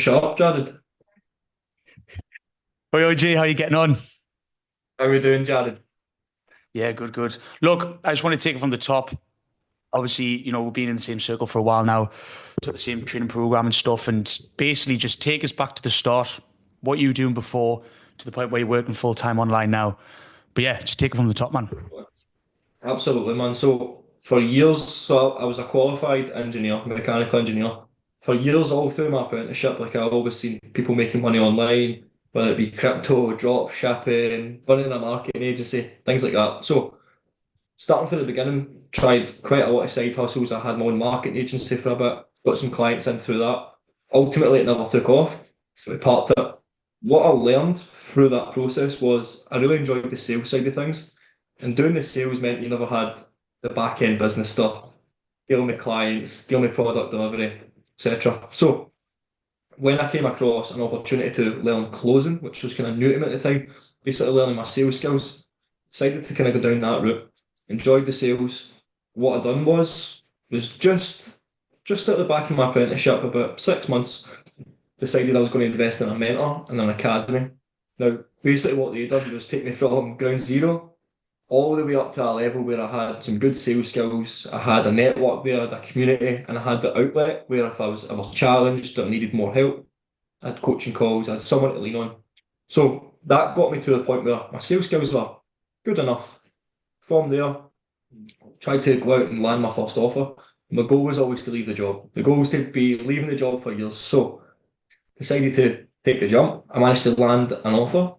sharp, Jared. Hey OG, how you getting on? How are we doing, Jared? Yeah, good, good. Look, I just want to take it from the top. Obviously, we've been in the same circle for a while now, took the same training program and stuff, and basically just take us back to the start, what you were doing before, to the point where you're working full time online now. But yeah, just take it from the top, man. Absolutely, man. So for years, I was a qualified engineer, mechanical engineer. For years, all through my apprenticeship, like I always seen people making money online, whether it be crypto, drop shipping, running a marketing agency, things like that. So starting from the beginning, tried quite a lot of side hustles. I had my own marketing agency for a bit, got some clients in through that. Ultimately, it never took off, so we parked it. What I learned through that process was I really enjoyed the sales side of things. And doing the sales meant you never had the back end business stuff, dealing with clients, dealing with product delivery, etc. So when I came across an opportunity to learn closing, which was kind of new to me at the time, basically learning my sales skills, decided to kind of go down that route. Enjoyed the sales. What I done was just at the back of my apprenticeship, about 6 months, decided I was going to invest in a mentor and an academy. Now, basically what they did was take me from ground zero all the way up to a level where I had some good sales skills, I had a network there, I had a community, and I had the outlet where if I was challenged or needed more help, I had coaching calls, I had someone to lean on. So that got me to the point where my sales skills were good enough. From there, tried to go out and land my first offer. My goal was always to leave the job. The goal was to be leaving the job for years. So decided to take the jump. I managed to land an offer,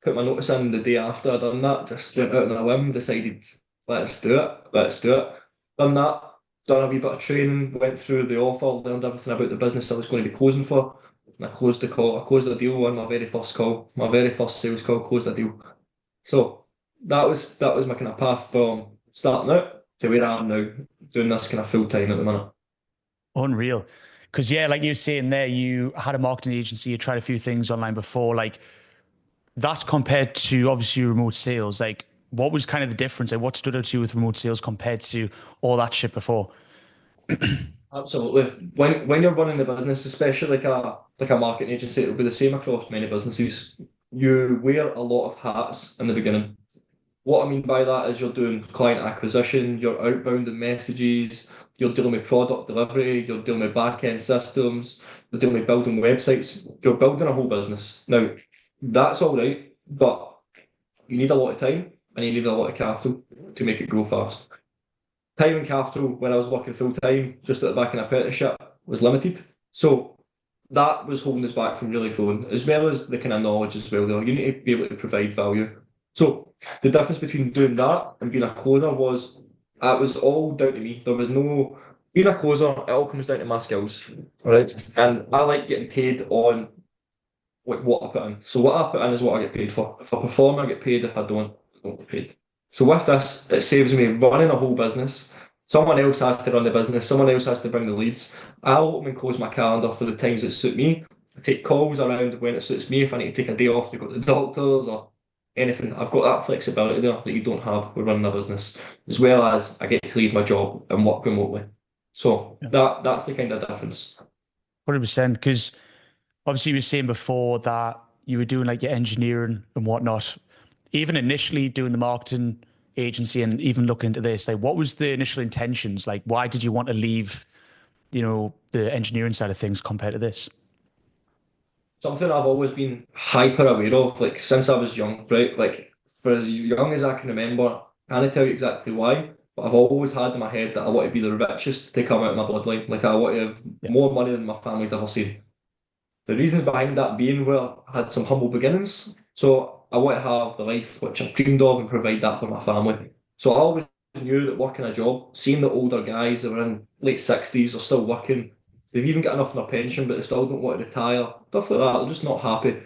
put my notice in the day after I done that, just went out on a whim, decided, let's do it. Done that, done a wee bit of training, went through the offer, learned everything about the business I was going to be closing for. And I closed the call, I closed the deal on my very first call, my very first sales call, closed the deal. So that was my kind of path from starting out to where I am now, doing this kind of full time at the minute. Unreal. Because yeah, like you were saying there, you had a marketing agency, you tried a few things online before. Like that's compared to obviously remote sales. Like what was kind of the difference? Like what stood out to you with remote sales compared to all that shit before? Absolutely. When you're running the business, especially like a marketing agency, it'll be the same across many businesses. You wear a lot of hats in the beginning. What I mean by that is you're doing client acquisition, you're outbounding messages, you're dealing with product delivery, you're dealing with back-end systems, you're dealing with building websites, you're building a whole business. Now, that's all right, but you need a lot of time and you need a lot of capital to make it grow fast. Time and capital when I was working full time, just at the back in apprenticeship, was limited. So that was holding us back from really growing, as well as the kind of knowledge as well. Though you need to be able to provide value. So the difference between doing that and being a closer was that was all down to me. There was no being a closer. It all comes down to my skills, right? And I like getting paid on like what I put in. So what I put in is what I get paid for. If I perform, I get paid. If I don't get paid. So with this, it saves me running a whole business. Someone else has to run the business. Someone else has to bring the leads. I'll open and close my calendar for the times that suit me. I take calls around when it suits me. If I need to take a day off to go to the doctors or anything, I've got that flexibility there that you don't have with running a business, as well as I get to leave my job and work remotely. So Yeah. that's the kind of difference. 100%. Because obviously you were saying before that you were doing like your engineering and whatnot. Even initially doing the marketing agency and even looking into this, like what was the initial intentions? Like why did you want to leave, the engineering side of things compared to this? Something I've always been hyper aware of, like since I was young, right? Like for as young as I can remember, I can't tell you exactly why, but I've always had in my head that I want to be the richest to come out of my bloodline. Like I want to have Yeah. more money than my family's ever seen. The reasons behind that being well, I had some humble beginnings. So I want to have the life which I've dreamed of and provide that for my family. So I always knew that working a job, seeing the older guys that are in late 60s are still working, they've even got enough in their pension, but they still don't want to retire, stuff like that, they're just not happy.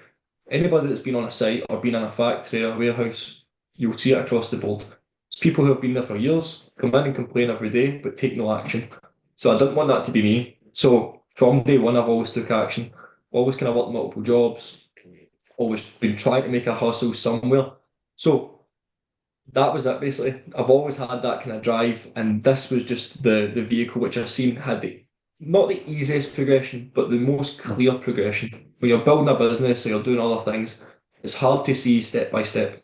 Anybody that's been on a site or been in a factory or a warehouse, you'll see it across the board. It's people who have been there for years, come in and complain every day, but take no action. So I didn't want that to be me. So from day one, I've always took action. Always kind of worked multiple jobs, always been trying to make a hustle somewhere. So that was it basically. I've always had that kind of drive, and this was just the vehicle which I've seen had not the easiest progression, but the most clear progression. When you're building a business or you're doing other things, it's hard to see step by step.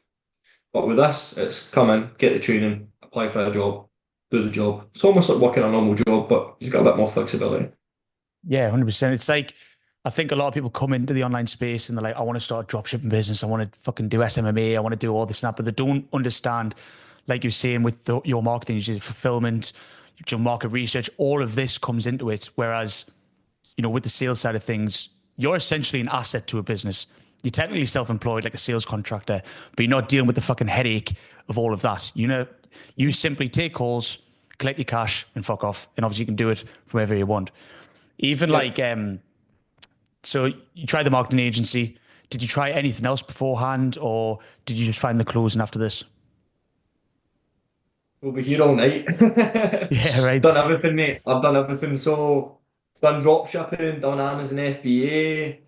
But with this, it's come in, get the training, apply for a job, do the job. It's almost like working a normal job, but you've got a bit more flexibility. Yeah, 100%. It's like, I think a lot of people come into the online space and they're like, I want to start a dropshipping business. I want to fucking do SMMA. I want to do all this and that, but they don't understand, like you're saying with your marketing, your fulfillment, your market research, all of this comes into it. Whereas, with the sales side of things, you're essentially an asset to a business. You're technically self-employed like a sales contractor, but you're not dealing with the fucking headache of all of that. You simply take calls, collect your cash and fuck off. And obviously you can do it from wherever you want. Even Yep. like, so you tried the marketing agency. Did you try anything else beforehand or did you just find the closing after this? We'll be here all night. Yeah, right. Done everything, mate. I've done everything. So, done drop shipping, done Amazon FBA,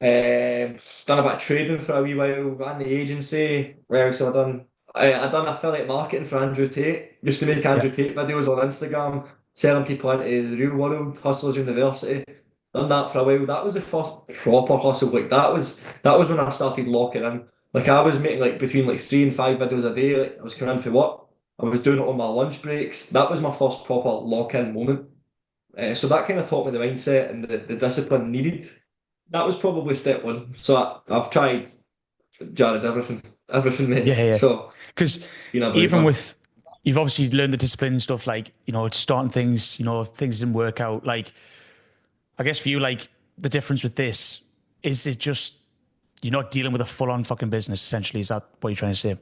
done a bit of trading for a wee while, ran the agency. Well, so I done affiliate marketing for Andrew Tate. Used to make Yeah, Andrew Tate videos on Instagram, selling people into the real world, Hustlers University. Done that for a while. That was the first proper hustle. Like that was when I started locking in. Like I was making like between like 3 and 5 videos a day. Like I was coming in for work. I was doing it on my lunch breaks. That was my first proper lock-in moment. So that kind of taught me the mindset and the discipline needed. That was probably step one. So I've tried, Jared, everything, mate. yeah, yeah. So Because been a brave even man. with, you've obviously learned the discipline and stuff like, starting things, things didn't work out. Like, I guess for you, like the difference with this is it just you're not dealing with a full on fucking business, essentially. Is that what you're trying to say?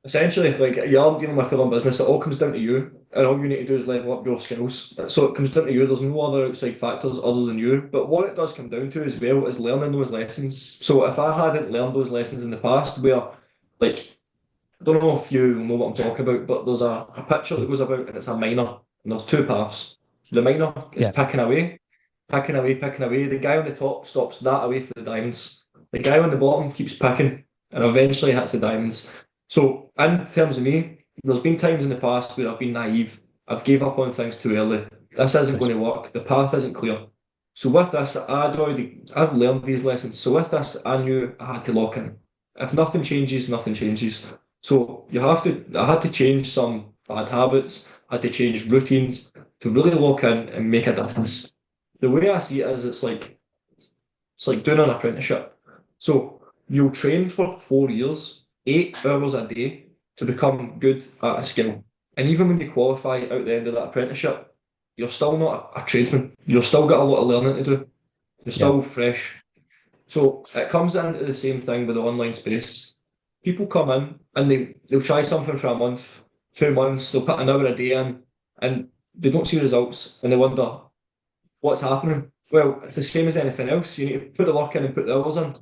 Essentially, like you are dealing with full-on business, it all comes down to you, and all you need to do is level up your skills. So it comes down to you. There's no other outside factors other than you. But what it does come down to as well is learning those lessons. So if I hadn't learned those lessons in the past, where like I don't know if you know what I'm talking about, but there's a picture that goes about and it's a miner, and there's two paths. The miner is Yeah. picking away, picking away, picking away. The guy on the top stops that away for the diamonds. The guy on the bottom keeps picking and eventually hits the diamonds. So in terms of me, there's been times in the past where I've been naive. I've gave up on things too early. This isn't Right. going to work. The path isn't clear. So with this, I'd learned these lessons. So with this, I knew I had to lock in. If nothing changes, nothing changes. So I had to change some bad habits. I had to change routines to really lock in and make a difference. The way I see it is, it's like doing an apprenticeship. So you'll train for 4 years, 8 hours a day to become good at a skill. And even when you qualify out the end of that apprenticeship, you're still not a tradesman. You've still got a lot of learning to do. You're Yeah. still fresh. So it comes into the same thing with the online space. People come in and they'll try something for a month, 2 months, they'll put an hour a day in and they don't see results and they wonder what's happening. Well, it's the same as anything else. You need to put the work in and put the hours in.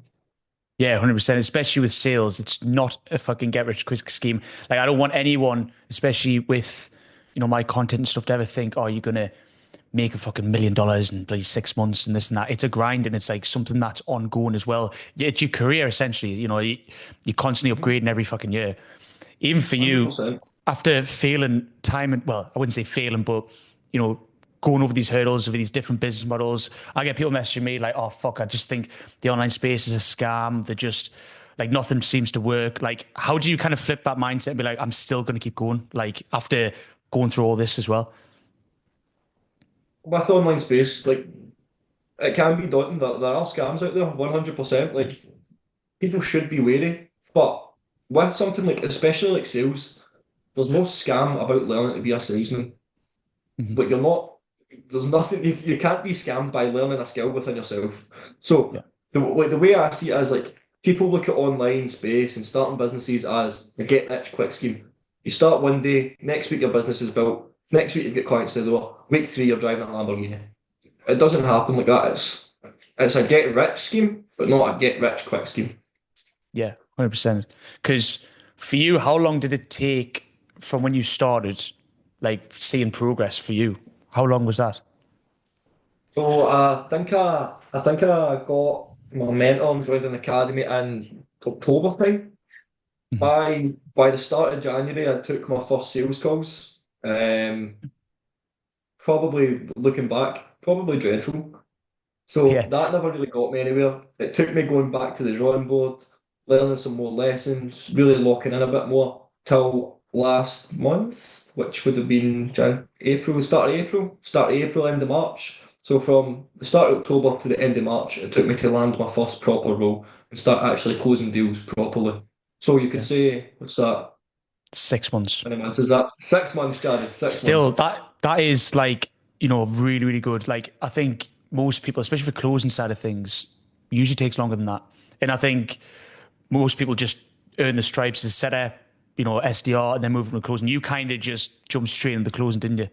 Yeah, 100%. Especially with sales, it's not a fucking get rich quick scheme. Like, I don't want anyone, especially with, my content and stuff, to ever think, oh, you're going to make a fucking $1 million in bloody 6 months and this and that. It's a grind and it's like something that's ongoing as well. Yeah, it's your career, essentially. You're constantly upgrading every fucking year. Even for you, 100%. after failing time and, well, I wouldn't say failing, but, you know, going over these hurdles, over these different business models, I get people messaging me like, oh, fuck, I just think the online space is a scam. They're just like nothing seems to work. Like, how do you kind of flip that mindset and be like, I'm still going to keep going? Like, after going through all this as well? With online space, like it can be daunting. There are scams out there, 100%. Like people should be wary. But with something like, especially like sales, there's no scam about learning to be a salesman. Mhm. Like you're not, there's nothing, you can't be scammed by learning a skill within yourself. So Yeah. the way I see it is like people look at online space and starting businesses as a get rich quick scheme. You start one day, next week your business is built, next week you get clients to the door, week three you're driving a Lamborghini. It doesn't happen like that. It's a get rich scheme, but not a get rich quick scheme. Yeah, 100%. Because for you, how long did it take from when you started, like seeing progress for you? How long was that? So I think I got my mentor and joined an academy in October time. Mhm. By the start of January, I took my first sales calls. probably looking back, probably dreadful. So Yeah. that never really got me anywhere. It took me going back to the drawing board, learning some more lessons, really locking in a bit more till last month, which would have been April, start of April, end of March. So from the start of October to the end of March, it took me to land my first proper role and start actually closing deals properly. So you could Yeah. say, what's that? 6 months. How many months is that? 6 months, Jared, six Still, months. that is like, really, really good. Like I think most people, especially for closing side of things, usually takes longer than that. And I think most people just earn the stripes as setter, SDR, and then move from the closing. You kind of just jumped straight into the closing, didn't you?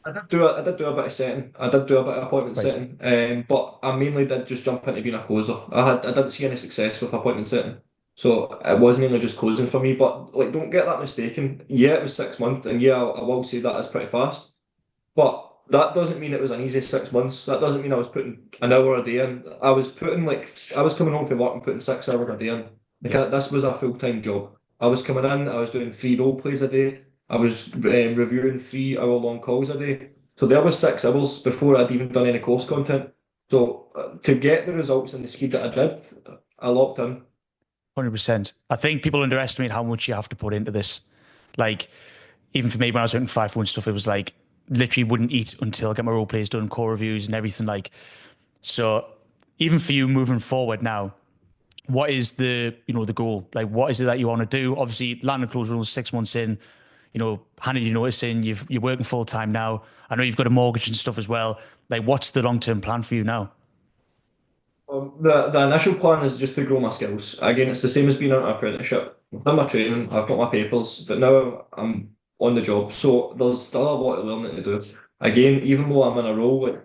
I did do a bit of setting. I did do a bit of appointment Right. setting, but I mainly did just jump into being a closer. I didn't see any success with appointment setting, so it was mainly just closing for me. But like, don't get that mistaken. Yeah, it was 6 months, and yeah, I will say that is pretty fast. But that doesn't mean it was an easy 6 months. That doesn't mean I was putting an hour a day in. I was coming home from work and putting 6 hours a day in. Yeah. This was a full-time job. I was coming in, I was doing 3 role plays a day. I was reviewing 3 hour long calls a day. So there was 6 hours before I'd even done any course content. So to get the results and the speed that I did, I locked in. 100%. I think people underestimate how much you have to put into this. Like, even for me, when I was working 5 and stuff, it was like literally wouldn't eat until I get my role plays done, core reviews and everything. Like, so even for you moving forward now, what is the goal? Like, what is it that you want to do? Obviously, land and close rules 6 months in, handed your notice in, you're working full time now. I know you've got a mortgage and stuff as well. Like, what's the long term plan for you now? The initial plan is just to grow my skills. Again, it's the same as being on an apprenticeship. I've done my training, I've got my papers, but now I'm on the job. So there's still a lot of learning to do. Again, even though I'm in a role, like,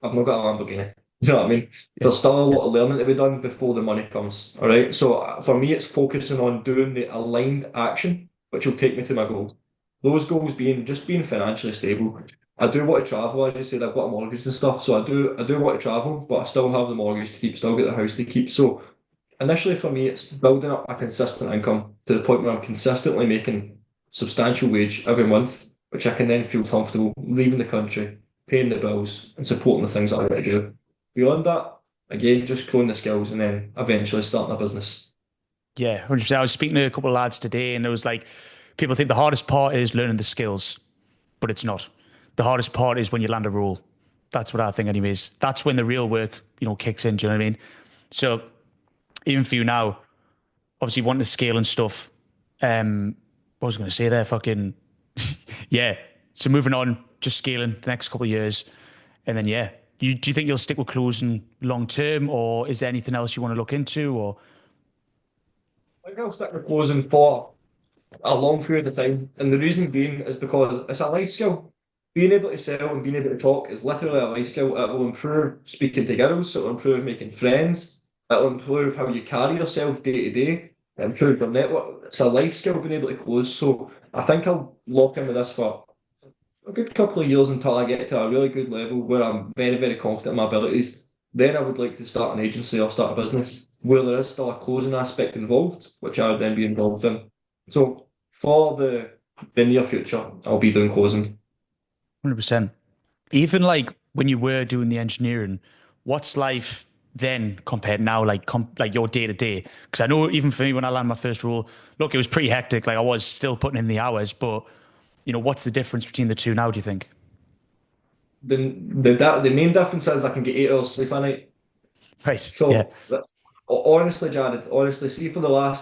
I've not got a Lamborghini. You know what I mean? Yeah, There's still a yeah, lot of learning to be done before the money comes. All right. So for me, it's focusing on doing the aligned action, which will take me to my goal. Those goals being just being financially stable. I do want to travel. I just said I've got a mortgage and stuff, so I do want to travel, but I still have the mortgage to keep, still get the house to keep. So initially for me, it's building up a consistent income to the point where I'm consistently making substantial wage every month, which I can then feel comfortable leaving the country, paying the bills, and supporting the things that I want to do. Beyond that, again, just growing the skills and then eventually starting a business. yeah. 100%. I was speaking to a couple of lads today, and it was like, people think the hardest part is learning the skills, but it's not. The hardest part is when you land a role. That's what I think, anyways. That's when the real work, kicks in. Do you know what I mean? So even for you now, obviously wanting to scale and stuff. What was I going to say there? Fucking yeah. So moving on, just scaling the next couple of years, and then yeah. Do you think you'll stick with closing long term, or is there anything else you want to look into? Or I think I'll stick with closing for a long period of time. And the reason being is because it's a life skill. Being able to sell and being able to talk is literally a life skill. It will improve speaking to girls, it will improve making friends, it will improve how you carry yourself day to day, it improve your network. It's a life skill being able to close. So I think I'll lock in with this for a good couple of years until I get to a really good level where I'm very, very confident in my abilities. Then I would like to start an agency or start a business where there is still a closing aspect involved, which I would then be involved in. So for the near future, I'll be doing closing. 100%. Even like when you were doing the engineering, what's life then compared now, like like your day to day? Because I know even for me, when I landed my first role, look, it was pretty hectic. Like I was still putting in the hours, but what's the difference between the two now? Do you think? The main difference is I can get 8 hours sleep a night. Right. Yeah. So honestly, Jared, honestly, see for the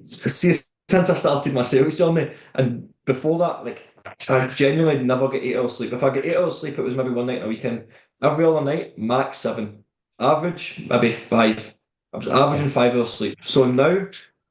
see since I started my sales journey and before that, like I genuinely never get 8 hours sleep. If I get 8 hours sleep, it was maybe one night in a weekend. Every other night, max seven. Average, maybe five. I was Yeah. averaging 5 hours sleep. So now,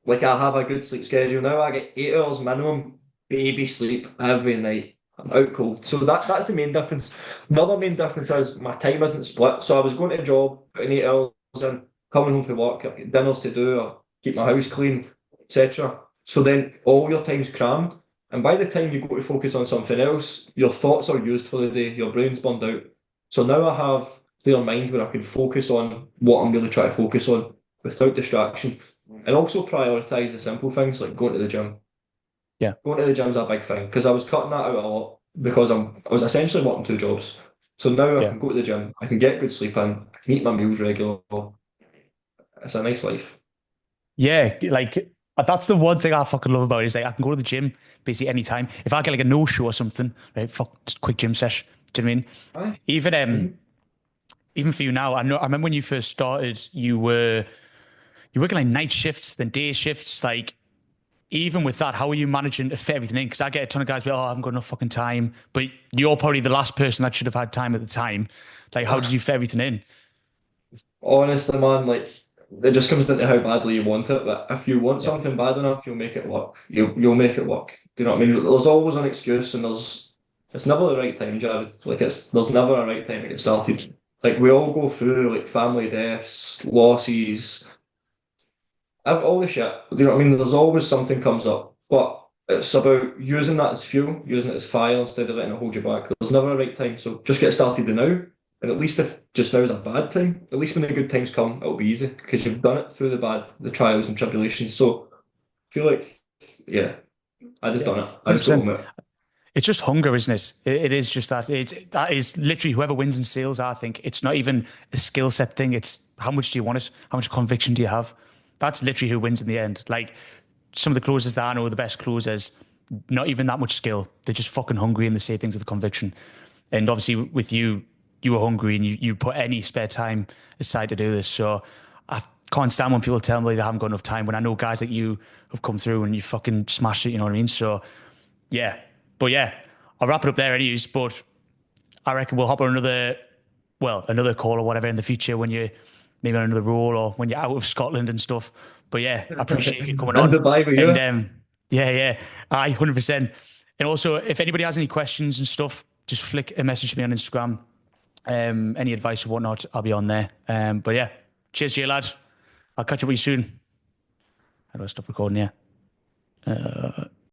like I have a good sleep schedule. Now I get 8 hours minimum baby sleep every night. I'm out cold. So that's the main difference. Another main difference is my time isn't split. So I was going to a job, putting 8 hours in, coming home from work, I've got dinners to do, or keep my house clean, etc. So then all your time's crammed. And by the time you go to focus on something else, your thoughts are used for the day, your brain's burned out. So now I have clear mind where I can focus on what I'm really trying to focus on without distraction. And also prioritise the simple things like going to the gym. Yeah. Going to the gym's a big thing because I was cutting that out a lot. because I was essentially working two jobs. So now I Yeah. can go to the gym, I can get good sleep in, I can eat my meals regular. It's a nice life. Yeah, like that's the one thing I fucking love about it is like I can go to the gym basically anytime. If I get like a no show or something, right? Fuck, just quick gym sesh. Do you know what I mean? Aye. Even Mhm. even for you now, I remember when you first started, you working like night shifts, then day shifts. Like even with that, how are you managing to fit everything in? Because I get a ton of guys be, oh, I haven't got enough fucking time. But you're probably the last person that should have had time at the time. Like, how did you fit everything in? Honestly, man, like it just comes down to how badly you want it. But if you want Yeah. something bad enough, you'll make it work. You'll make it work. Do you know what I mean? There's always an excuse, and it's never the right time, Jared. Like there's never a right time to get started. Like we all go through like family deaths, losses, all the shit. Do you know what I mean? There's always something comes up, but it's about using that as fuel, using it as fire instead of letting it hold you back. There's never a right time, so just get started now. And at least if just now is a bad time, at least when the good times come, it'll be easy because you've done it through the trials and tribulations. So I feel like, yeah, I just Yeah. done it. I just got 100%. on it. It's just hunger, isn't it? It is just that. That is literally whoever wins in sales. I think it's not even a skill set thing. It's how much do you want it? How much conviction do you have? That's literally who wins in the end. Like some of the closers that I know, the best closers, not even that much skill. They're just fucking hungry and they say things with conviction. And obviously, with you, you were hungry and you put any spare time aside to do this. So I can't stand when people tell me they haven't got enough time when I know guys like you have come through and you fucking smashed it. You know what I mean? So yeah, but yeah, I'll wrap it up there, anyways. But I reckon we'll hop on another call or whatever in the future when you maybe on another role or when you're out of Scotland and stuff. But yeah, I appreciate you coming And on. Dubai with And you. yeah, yeah, 100%. And also, if anybody has any questions and stuff, just flick a message to me on Instagram. Any advice or whatnot, I'll be on there. But yeah, cheers to you, lad. I'll catch up with you soon. How do I stop recording? Yeah.